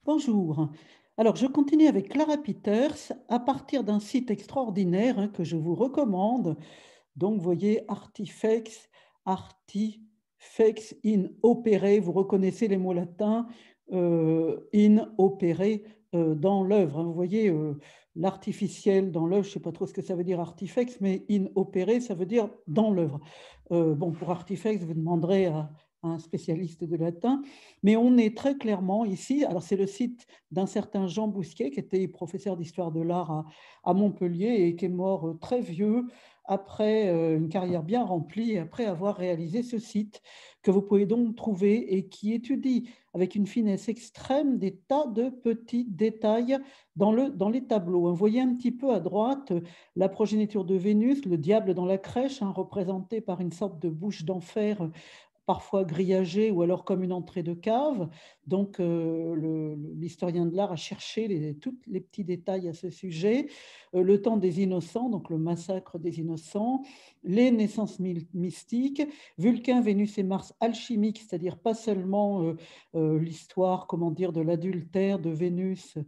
Bonjour. Alors, je continue avec Clara Peters à partir d'un site extraordinaire que je vous recommande. Donc, vous voyez, Artifex in opere, vous reconnaissez les mots latins, in opere, dans l'œuvre. Vous voyez, l'artificiel dans l'œuvre, je ne sais pas trop ce que ça veut dire artifex, mais in opere, ça veut dire dans l'œuvre. Bon, pour artifex, vous demanderez à un spécialiste de latin, mais on est très clairement ici, alors c'est le site d'un certain Jean Bousquet, qui était professeur d'histoire de l'art à Montpellier et qui est mort très vieux, après une carrière bien remplie, après avoir réalisé ce site que vous pouvez donc trouver et qui étudie avec une finesse extrême des tas de petits détails dans les tableaux. Vous voyez un petit peu à droite la progéniture de Vénus, le diable dans la crèche, représenté par une sorte de bouche d'enfer parfois grillagée ou alors comme une entrée de cave. Donc, l'historien de l'art a cherché tous les petits détails à ce sujet. Le temps des innocents, donc le massacre des innocents, les naissances mystiques, Vulcain, Vénus et Mars alchimiques, c'est-à-dire pas seulement l'histoire, comment dire, de l'adultère de Vénus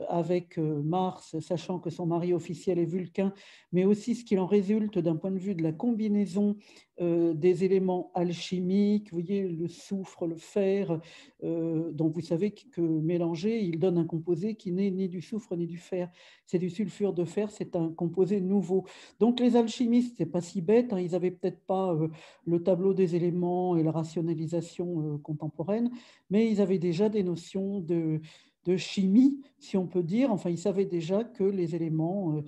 avec Mars, sachant que son mari officiel est Vulcain, mais aussi ce qu'il en résulte d'un point de vue de la combinaison des éléments alchimiques, vous voyez, le soufre, le fer, donc vous savez que mélangé, il donne un composé qui n'est ni du soufre ni du fer, c'est du sulfure de fer, c'est un composé nouveau. Donc les alchimistes, c'est pas si bête, ils n'avaient peut-être pas le tableau des éléments et la rationalisation contemporaine, mais ils avaient déjà des notions de chimie, si on peut dire. Enfin, ils savaient déjà que les éléments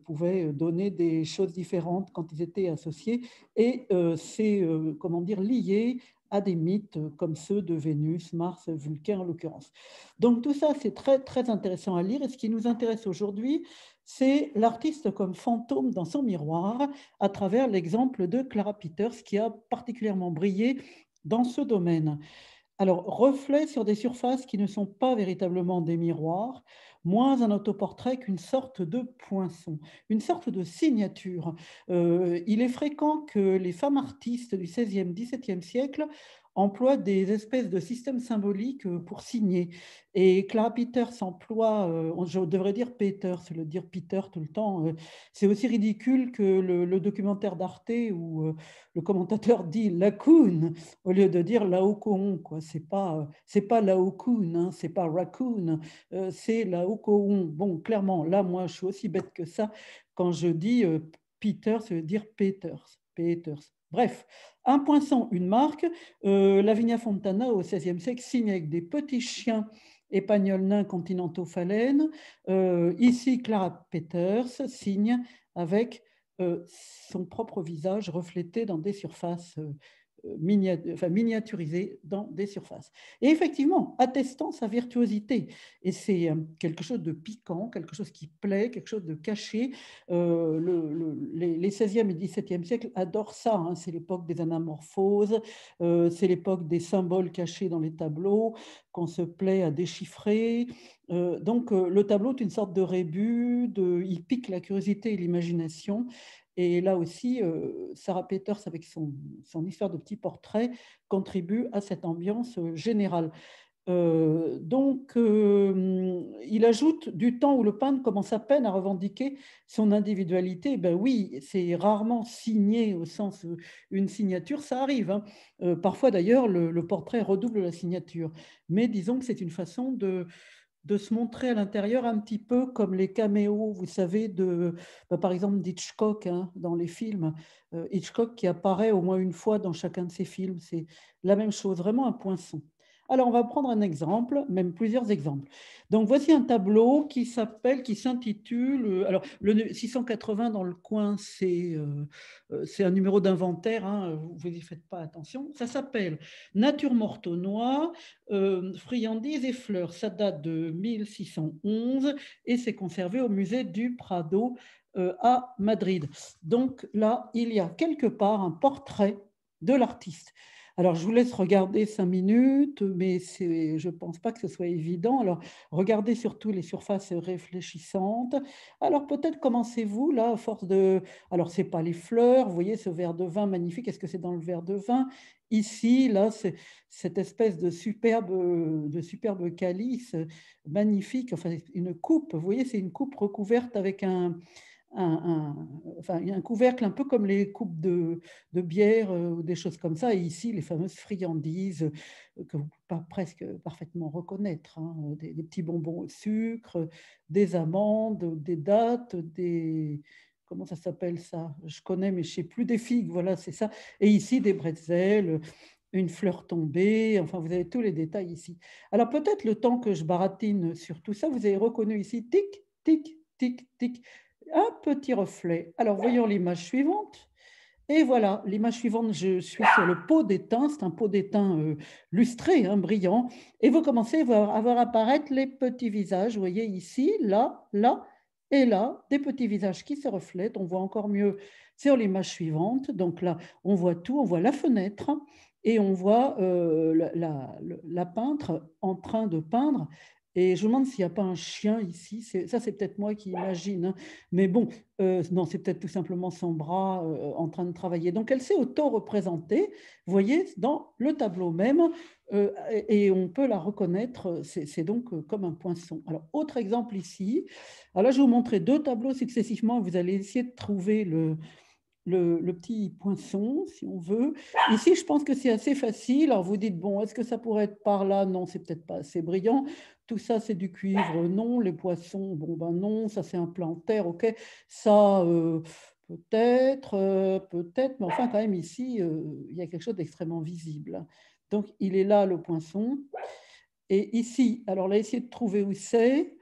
pouvaient donner des choses différentes quand ils étaient associés. Et c'est, comment dire, lié à des mythes comme ceux de Vénus, Mars, Vulcain en l'occurrence. Donc tout ça, c'est très, très intéressant à lire. Et ce qui nous intéresse aujourd'hui, c'est l'artiste comme fantôme dans son miroir à travers l'exemple de Clara Peters qui a particulièrement brillé dans ce domaine. Alors, reflet sur des surfaces qui ne sont pas véritablement des miroirs, moins un autoportrait qu'une sorte de poinçon, une sorte de signature. Il est fréquent que les femmes artistes du XVIe, XVIIe siècle emploient des espèces de systèmes symboliques pour signer. Et Clara Peters emploie, je devrais dire Peters, le dire Peter tout le temps, c'est aussi ridicule que le documentaire d'Arte où le commentateur dit Lacoon au lieu de dire Laocoon, quoi. C'est pas Laocoon, hein, c'est pas raccoon, c'est Laocoon. Bon, clairement, là, moi, je suis aussi bête que ça. Quand je dis Peter, ça veut dire Peters. Peters. Bref, un poinçon, une marque. Lavinia Fontana, au XVIe siècle, signe avec des petits chiens épagnols nains continentaux phalènes. Ici, Clara Peters signe avec son propre visage reflété dans des surfaces miniaturisées dans des surfaces. Et effectivement, attestant sa virtuosité. Et c'est quelque chose de piquant, quelque chose qui plaît, quelque chose de caché. Les 16e et 17e siècles adorent ça. Hein. C'est l'époque des anamorphoses, c'est l'époque des symboles cachés dans les tableaux qu'on se plaît à déchiffrer. Donc, le tableau est une sorte de rébus, il pique la curiosité et l'imagination. Et là aussi, Sarah Peters, avec son histoire de petits portraits, contribue à cette ambiance générale. Donc, il ajoute du temps où le peintre commence à peine à revendiquer son individualité. Ben oui, c'est rarement signé au sens une signature, ça arrive. Hein. Parfois d'ailleurs, le portrait redouble la signature. Mais disons que c'est une façon de se montrer à l'intérieur un petit peu comme les caméos, vous savez, par exemple d'Hitchcock dans les films. Hitchcock qui apparaît au moins une fois dans chacun de ses films. C'est la même chose, vraiment un poinçon. Alors, on va prendre un exemple, même plusieurs exemples. Donc, voici un tableau qui s'intitule, alors le 680 dans le coin, c'est un numéro d'inventaire, hein, vous n'y faites pas attention. Ça s'appelle Nature morte au noir, friandises et fleurs. Ça date de 1611 et c'est conservé au musée du Prado à Madrid. Donc là, il y a quelque part un portrait de l'artiste. Alors, je vous laisse regarder 5 minutes, mais je ne pense pas que ce soit évident. Alors, regardez surtout les surfaces réfléchissantes. Alors, peut-être commencez-vous là, à force de... Alors, ce n'est pas les fleurs, vous voyez ce verre de vin magnifique. Est-ce que c'est dans le verre de vin? Ici, là, c'est cette espèce de superbe calice magnifique, enfin, une coupe. Vous voyez, c'est une coupe recouverte avec enfin, il y a un couvercle un peu comme les coupes de bière ou des choses comme ça. Et ici, les fameuses friandises que vous pouvez presque parfaitement reconnaître, hein, des petits bonbons au sucre, des amandes, des dattes, des... Comment ça s'appelle ça? Je connais, mais je ne sais plus, des figues, voilà, c'est ça. Et ici, des bretzels, une fleur tombée, enfin, vous avez tous les détails ici. Alors, peut-être le temps que je baratine sur tout ça, vous avez reconnu ici, tic, tic, tic, tic, un petit reflet. Alors, voyons l'image suivante. Et voilà, l'image suivante, je suis sur le pot d'étain. C'est un pot d'étain lustré, hein, brillant. Et vous commencez à voir apparaître les petits visages. Vous voyez ici, là, là et là, des petits visages qui se reflètent. On voit encore mieux sur l'image suivante. Donc là, on voit tout. On voit la fenêtre et on voit la peintre en train de peindre. Et je me demande s'il n'y a pas un chien ici. Ça, c'est peut-être moi qui imagine, hein. Mais bon, non, c'est peut-être tout simplement son bras en train de travailler. Donc, elle s'est auto-représentée, vous voyez, dans le tableau même, et on peut la reconnaître. C'est donc comme un poinçon. Alors, autre exemple ici. Alors là, je vais vous montrer deux tableaux successivement. Vous allez essayer de trouver le petit poinçon, si on veut. Ici, je pense que c'est assez facile. Alors, vous dites, bon, est-ce que ça pourrait être par là? Non, c'est peut-être pas assez brillant. Tout ça, c'est du cuivre. Non. Les poissons, bon, ben non. Ça, c'est un plat en terre. OK. Ça, peut-être. Mais enfin, quand même, ici, il y a quelque chose d'extrêmement visible. Donc, il est là, le poinçon. Et ici, alors là, essayez de trouver où c'est.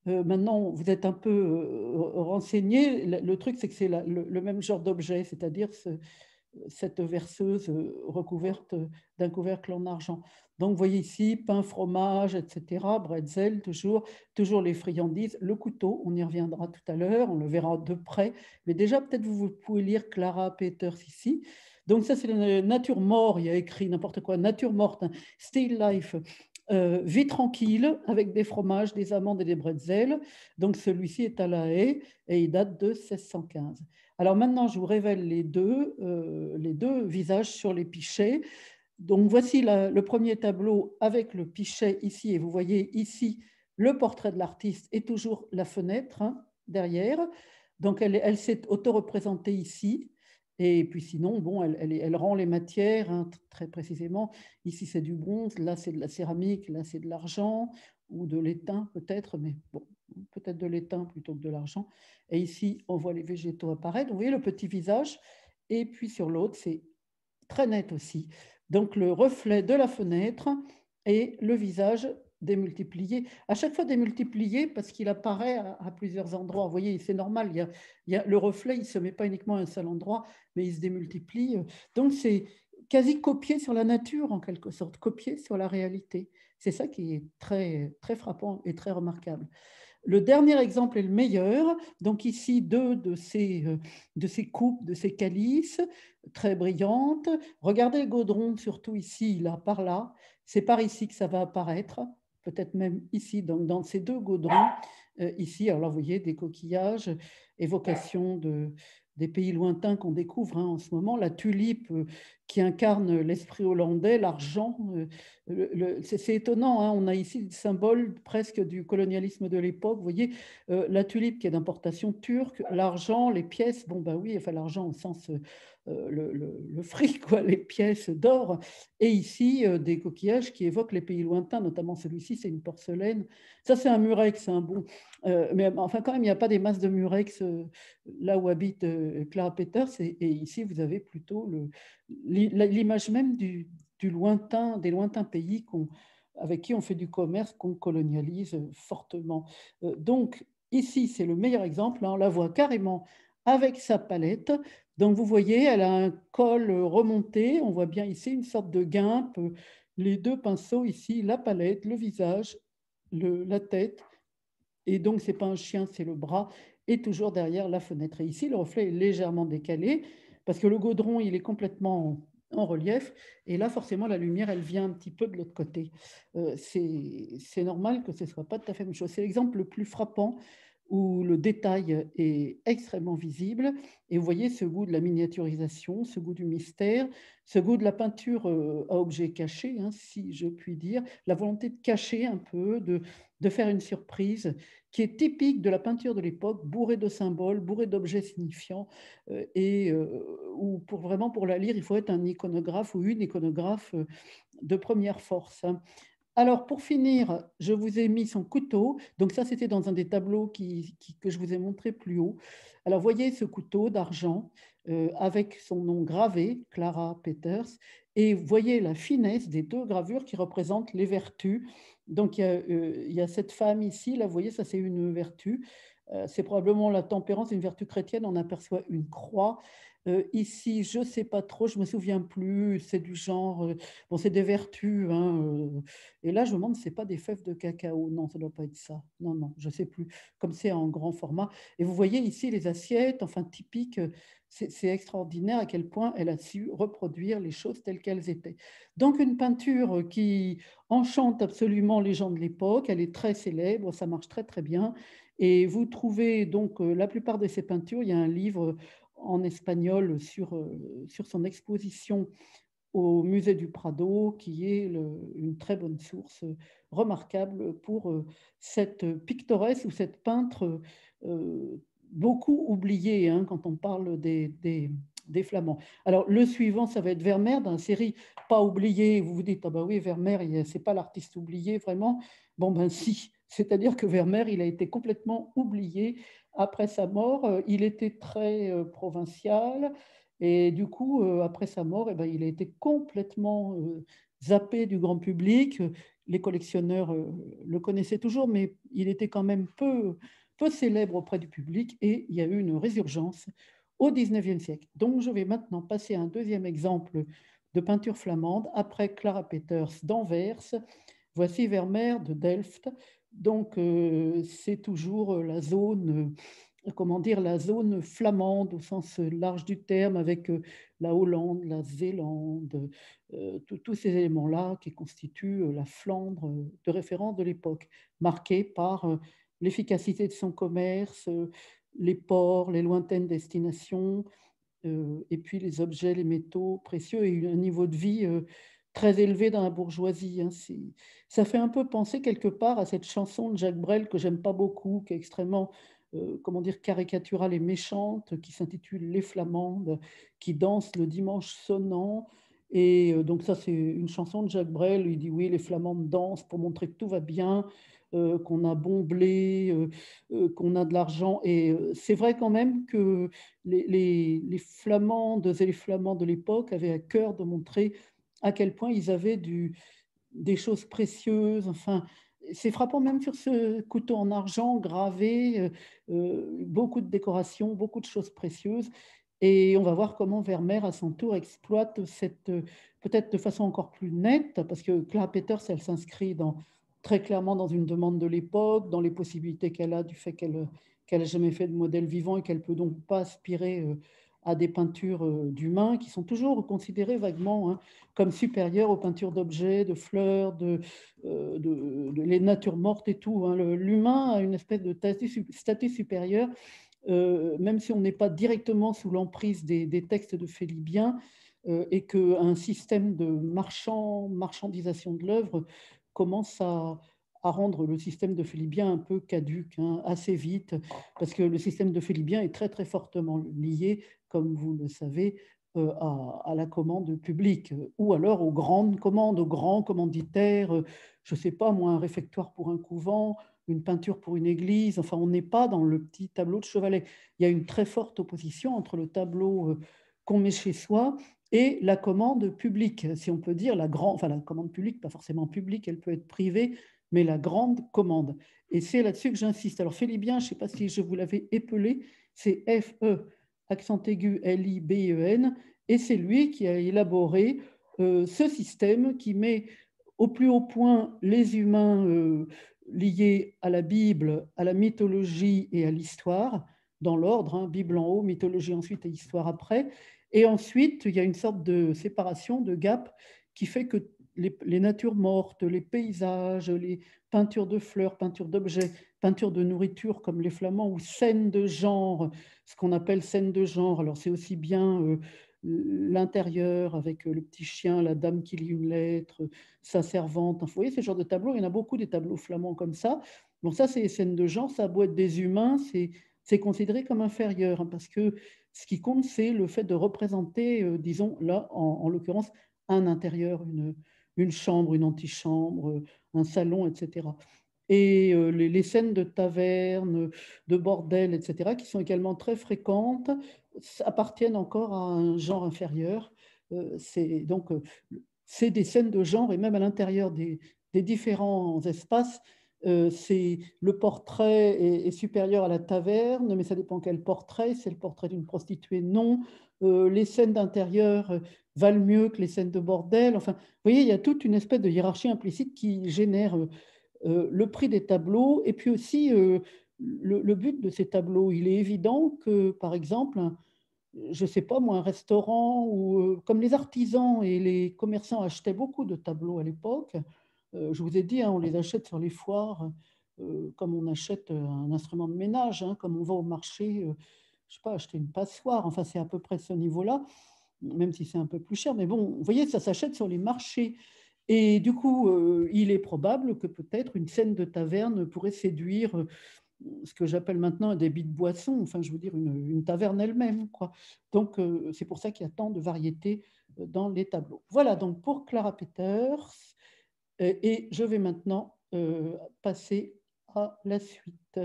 Maintenant, vous êtes un peu renseigné. Le truc, c'est que c'est le même genre d'objet, c'est-à-dire cette verseuse recouverte d'un couvercle en argent. Donc, vous voyez ici, pain, fromage, etc., bretzel, toujours les friandises, le couteau, on y reviendra tout à l'heure, on le verra de près. Mais déjà, peut-être vous pouvez lire Clara Peters ici. Donc, ça, c'est la nature morte, il y a écrit n'importe quoi, nature morte, hein, still life. Vie tranquille avec des fromages, des amandes et des bretzels. Donc celui-ci est à La Haye et il date de 1615. Alors maintenant, je vous révèle les deux visages sur les pichets. Donc voici le premier tableau avec le pichet ici, et vous voyez ici le portrait de l'artiste et toujours la fenêtre, hein, derrière. Donc elle s'est auto-représentée ici. Et puis sinon, bon, elle rend les matières, hein, très précisément. Ici, c'est du bronze, là, c'est de la céramique, là, c'est de l'argent ou de l'étain peut-être, mais bon, peut-être de l'étain plutôt que de l'argent. Et ici, on voit les végétaux apparaître. Vous voyez le petit visage. Et puis sur l'autre, c'est très net aussi. Donc le reflet de la fenêtre et le visage démultiplié. À chaque fois démultiplié parce qu'il apparaît à plusieurs endroits. Vous voyez, c'est normal. Le reflet, il ne se met pas uniquement à un seul endroit, mais il se démultiplie. Donc c'est quasi copié sur la nature en quelque sorte, copié sur la réalité. C'est ça qui est très, très frappant et très remarquable. Le dernier exemple est le meilleur. Donc ici, deux de ces coupes, de ces calices, très brillantes. Regardez le gaudron, surtout ici, là, par là. C'est par ici que ça va apparaître, peut-être même ici, donc dans ces deux gaudrons. Ici, alors là, vous voyez, des coquillages, évocation des pays lointains qu'on découvre, hein, en ce moment. La tulipe qui incarne l'esprit hollandais, l'argent. C'est étonnant, hein, on a ici le symbole presque du colonialisme de l'époque. Vous voyez, la tulipe qui est d'importation turque, l'argent, les pièces, bon ben oui, enfin l'argent au sens le fric, quoi, les pièces d'or. Et ici, des coquillages qui évoquent les pays lointains, notamment celui-ci, c'est une porcelaine. Ça, c'est un murex, un bon. Mais enfin, quand même, il n'y a pas des masses de murex là où habite Clara Peters. Et ici, vous avez plutôt l'image même des lointains pays avec qui on fait du commerce, qu'on colonialise fortement. Donc, ici, c'est le meilleur exemple. Là, on la voit carrément avec sa palette. Donc, vous voyez, elle a un col remonté. On voit bien ici une sorte de guimpe. Les deux pinceaux ici, la palette, le visage, la tête. Et donc, ce n'est pas un chien, c'est le bras. Et toujours derrière la fenêtre. Et ici, le reflet est légèrement décalé parce que le gaudron, il est complètement en relief. Et là, forcément, la lumière, elle vient un petit peu de l'autre côté. C'est normal que ce ne soit pas tout à fait la même chose. C'est l'exemple le plus frappant où le détail est extrêmement visible. Et vous voyez ce goût de la miniaturisation, ce goût du mystère, ce goût de la peinture à objet caché, hein, si je puis dire, la volonté de cacher un peu, de faire une surprise qui est typique de la peinture de l'époque, bourrée de symboles, bourrée d'objets signifiants, et où vraiment pour la lire, il faut être un iconographe ou une iconographe de première force, hein. Alors, pour finir, je vous ai mis son couteau. Donc ça, c'était dans un des tableaux que je vous ai montré plus haut. Alors, voyez ce couteau d'argent avec son nom gravé, Clara Peters, et voyez la finesse des deux gravures qui représentent les vertus. Donc, il y a cette femme ici, là, vous voyez, ça c'est une vertu. C'est probablement la tempérance, une vertu chrétienne. On aperçoit une croix. Ici, je ne sais pas trop, je ne me souviens plus, c'est du genre, bon, c'est des vertus, hein, et là, je me demande si ce n'est pas des fèves de cacao. Non, ça ne doit pas être ça. Non, non, je ne sais plus. Comme c'est en grand format. Et vous voyez ici les assiettes, enfin typiques. C'est extraordinaire à quel point elle a su reproduire les choses telles qu'elles étaient. Donc une peinture qui enchante absolument les gens de l'époque. Elle est très célèbre, ça marche très très bien. Et vous trouvez donc la plupart de ces peintures. Il y a un livre en espagnol sur son exposition au musée du Prado, qui est une très bonne source remarquable pour cette pictoresse ou cette peintre beaucoup oubliée, hein, quand on parle des Flamands. Alors, le suivant, ça va être Vermeer, dans la série Pas oublié. Vous vous dites, ah ben oui, Vermeer, c'est pas l'artiste oublié, vraiment. Bon, ben si. C'est-à-dire que Vermeer, il a été complètement oublié après sa mort. Il était très provincial. Et du coup, après sa mort, eh ben, il a été complètement zappé du grand public. Les collectionneurs le connaissaient toujours, mais il était quand même peu célèbre auprès du public et il y a eu une résurgence au XIXe siècle. Donc, je vais maintenant passer à un deuxième exemple de peinture flamande après Clara Peters d'Anvers. Voici Vermeer de Delft. Donc, c'est toujours la zone comment dire, la zone flamande au sens large du terme, avec la Hollande, la Zélande, tous ces éléments-là qui constituent la Flandre de référence de l'époque, marquée par l'efficacité de son commerce, les ports, les lointaines destinations, et puis les objets, les métaux précieux et un niveau de vie très élevé dans la bourgeoisie, hein. Ça fait un peu penser quelque part à cette chanson de Jacques Brel que j'aime pas beaucoup, qui est extrêmement, comment dire, caricaturale et méchante, qui s'intitule Les Flamandes, qui dansent le dimanche sonnant. Et donc ça, c'est une chanson de Jacques Brel. Il dit oui, les Flamandes dansent pour montrer que tout va bien, qu'on a bon blé, qu'on a de l'argent. Et c'est vrai quand même que les Flamandes et les Flamands de l'époque avaient à cœur de montrer à quel point ils avaient des choses précieuses. Enfin, c'est frappant même sur ce couteau en argent gravé, beaucoup de décorations, beaucoup de choses précieuses. Et on va voir comment Vermeer, à son tour, exploite cette, peut-être de façon encore plus nette, parce que Clara Peters, elle s'inscrit très clairement dans une demande de l'époque, dans les possibilités qu'elle a du fait qu'elle n'a jamais fait de modèle vivant et qu'elle peut donc pas aspirer à des peintures d'humains qui sont toujours considérées vaguement, hein, comme supérieures aux peintures d'objets, de fleurs, de les natures mortes et tout, hein. L'humain a une espèce de statut supérieur, même si on n'est pas directement sous l'emprise des textes de Félibien, et qu'un système de marchandisation de l'œuvre commence à rendre le système de Félibien un peu caduque, hein, assez vite, parce que le système de Félibien est très très fortement lié, comme vous le savez, à la commande publique, ou alors aux grandes commandes, aux grands commanditaires, je ne sais pas moi, un réfectoire pour un couvent, une peinture pour une église. Enfin, on n'est pas dans le petit tableau de chevalet. Il y a une très forte opposition entre le tableau qu'on met chez soi et la commande publique, si on peut dire, enfin la commande publique, pas forcément publique, elle peut être privée, mais la grande commande. Et c'est là-dessus que j'insiste. Alors, Félibien, je ne sais pas si je vous l'avais épelé, c'est F-E, accent aigu L-I-B-E-N, et c'est lui qui a élaboré ce système qui met au plus haut point les humains liés à la Bible, à la mythologie et à l'histoire, dans l'ordre, hein, Bible en haut, mythologie ensuite et histoire après. Et ensuite, il y a une sorte de séparation, de gap, qui fait que les natures mortes, les paysages, les peintures de fleurs, peintures d'objets, peintures de nourriture comme les flamands ou scènes de genre, ce qu'on appelle scènes de genre. Alors c'est aussi bien, l'intérieur avec, le petit chien, la dame qui lit une lettre, sa servante. Enfin, vous voyez ce genre de tableaux? Il y en a beaucoup des tableaux flamands comme ça. Bon ça, c'est les scènes de genre, ça a beau être des humains, c'est considéré comme inférieur, hein, parce que ce qui compte, c'est le fait de représenter, disons là, en l'occurrence, un intérieur, une chambre, une antichambre, un salon et cetera. Et les scènes de taverne, de bordel et cetera, qui sont également très fréquentes, appartiennent encore à un genre inférieur. C'est donc, c'est des scènes de genre et même à l'intérieur des différents espaces, c'est le portrait est supérieur à la taverne, mais ça dépend quel portrait. C'est le portrait d'une prostituée? Non. Les scènes d'intérieur, valent mieux que les scènes de bordel. Enfin, vous voyez, il y a toute une espèce de hiérarchie implicite qui génère, le prix des tableaux et puis aussi, le but de ces tableaux. Il est évident que, par exemple, je ne sais pas moi, un restaurant ou, comme les artisans et les commerçants achetaient beaucoup de tableaux à l'époque, je vous ai dit, hein, on les achète sur les foires, comme on achète, un instrument de ménage, hein, comme on va au marché, je sais pas, acheter une passoire, enfin, c'est à peu près ce niveau-là, même si c'est un peu plus cher. Mais bon, vous voyez, ça s'achète sur les marchés et du coup, il est probable que peut-être une scène de taverne pourrait séduire, ce que j'appelle maintenant un débit de boisson, enfin, je veux dire une taverne elle-même, quoi. Donc, c'est pour ça qu'il y a tant de variétés, dans les tableaux. Voilà donc pour Clara Peters, et je vais maintenant, passer à la suite.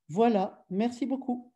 Voilà, merci beaucoup.